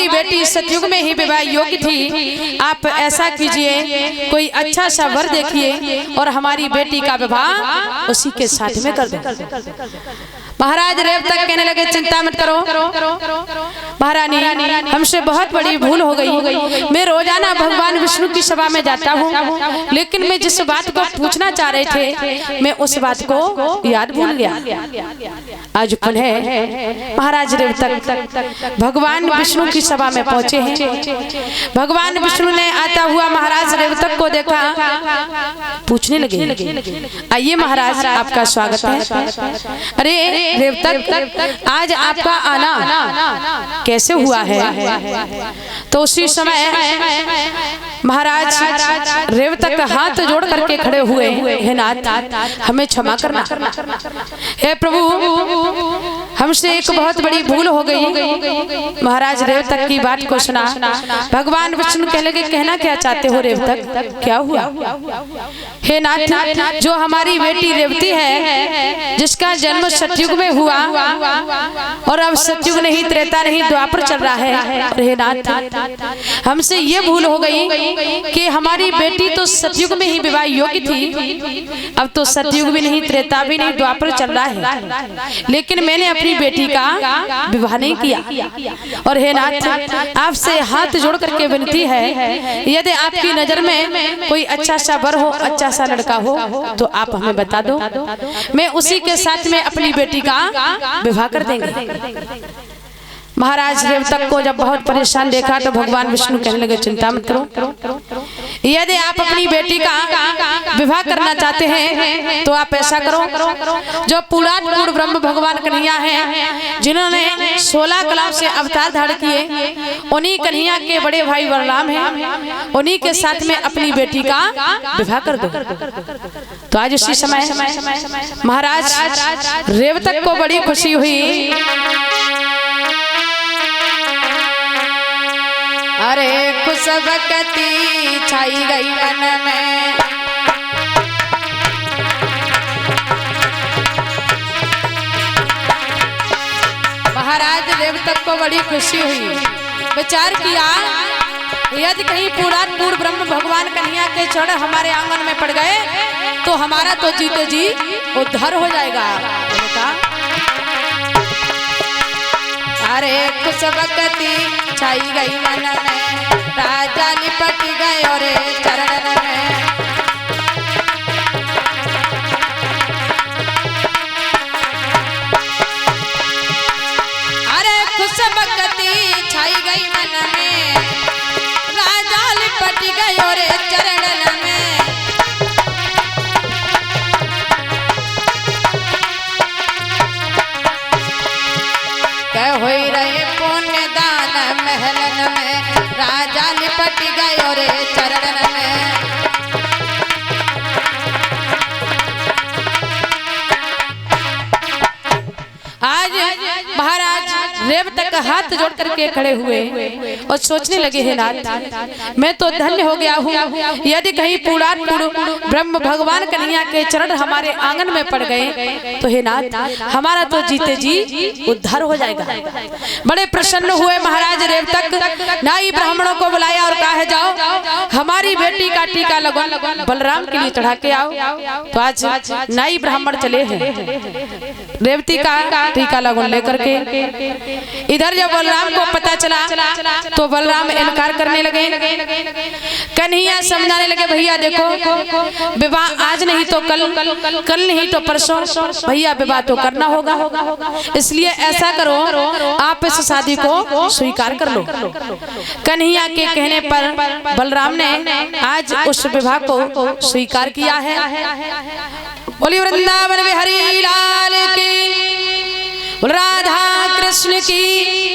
हमारी बेटी सतयुग में ही विवाह योग्य थी, आप ऐसा कीजिए, कोई अच्छा सा वर देखिए और हमारी बेटी का विवाह उसी के साथ में कर दो। महाराज रेवतक कहने लगे, चिंता मत करो महारानी, हमसे बहुत बड़ी भूल हो गई। मैं रोजाना भगवान विष्णु की सभा में जाता हूँ, लेकिन मैं जिस बात को पूछना चाह रहे थे मैं उस बात को याद भूल गया। आज पुनः महाराज रेवतक भगवान विष्णु की सभा में पहुंचे हैं। भगवान विष्णु ने आता हुआ महाराज रेवतक को देखा, पूछने लगे, आइए महाराज आपका स्वागत है। अरे रेवतक, आज आपका आना कैसे हुआ है? तो उसी समय महाराज रेवतक हाथ जोड़ करके खड़े हुए, हे नाथ हमें क्षमा करना, हे प्रभु हमसे एक बहुत बड़ी भूल हो गई। महाराज रेवतक की बात को सुना भगवान विष्णु कहने लगे, कहना क्या चाहते हो रेवतक, क्या हुआ? हे नाथ, जो हमारी बेटी रेवती है जिसका जन्म सतयुग में हुआ और अब सतयुग नहीं, त्रेता नहीं, द्वापर चल रहा है। और हे नाथ हमसे ये भूल हो गई कि हमारी बेटी तो सतयुग में ही विवाह योग्य थी, अब तो सतयुग भी नहीं, त्रेता भी नहीं, द्वापर चल रहा है, लेकिन मैंने अपनी बेटी का विवाह नहीं किया। और हे नाथ आपसे हाथ जोड़ करके विनती है, यदि आपकी नजर में कोई अच्छा सा वर हो, अच्छा सा लड़का हो तो आप हमें बता दो, मैं उसी के साथ में अपनी बेटी का विवाह कर देंगे। महाराज रेवतक को जब बहुत परेशान देखा तो भगवान विष्णु कहने लगे, चिंता मत करो, यदि आप अपनी बेटी का विवाह करना चाहते हैं तो आप ऐसा करो, जो पूर्ण ब्रह्म भगवान कन्हैया हैं जिन्होंने 16 कला से अवतार धारण किए, उन्हीं कन्हैया के बड़े भाई बलराम हैं, उन्हीं के साथ में अपनी बेटी का विवाह कर दो। तो आज उसी समय महाराज रेवतक को बड़ी खुशी हुई। अरे खुश भक्ति छाई गई मन में, महाराज रेवतक को बड़ी खुशी हुई। विचार किया, यदि कहीं पूर्ण ब्रह्म भगवान कन्हैया के चरण हमारे आंगन में पड़ गए तो हमारा तो जीते जी उद्धार हो जाएगा। अरे खुश भक्ति छाई गई मन में, राजा लिपट गए और चरण में। अरे खुश भक्ति छाई गई मन में, राजा लिपट गए और चरण में। होई रहे पुण्य दान महलन में, राजा लिपट गए और चरण में। आज महाराज रेवतक हाथ जोड़ करके खड़े हुए और सोचने लगे, हे नाथ मैं तो धन्य हो गया हूँ, यदि कहीं पूर्ण ब्रह्म भगवान कन्हैया के चरण हमारे आंगन में पड़ गए तो हे नाथ हमारा तो जीते जी उद्धार हो जाएगा। बड़े प्रसन्न हुए महाराज रेवतक, नाई ब्राह्मणों को बुलाया और कहा, जाओ हमारी बेटी का टीका लगवाओ, बलराम के लिए चढ़ा के आओ। तो आज नाई ब्राह्मण चले हैं रेवती का टीका लगन लेकर के। इधर जब बलराम को पता चला तो बलराम इनकार करने लगे। कन्हैया समझाने लगे, भैया देखो विवाह आज नहीं तो कल नहीं तो परसों भैया विवाह तो करना होगा, इसलिए ऐसा करो आप इस शादी को स्वीकार कर लो। कन्हैया के कहने पर बलराम ने आज उस विवाह को स्वीकार किया है। बोली वृंदावन बिहारी लाल की, राधा कृष्ण की।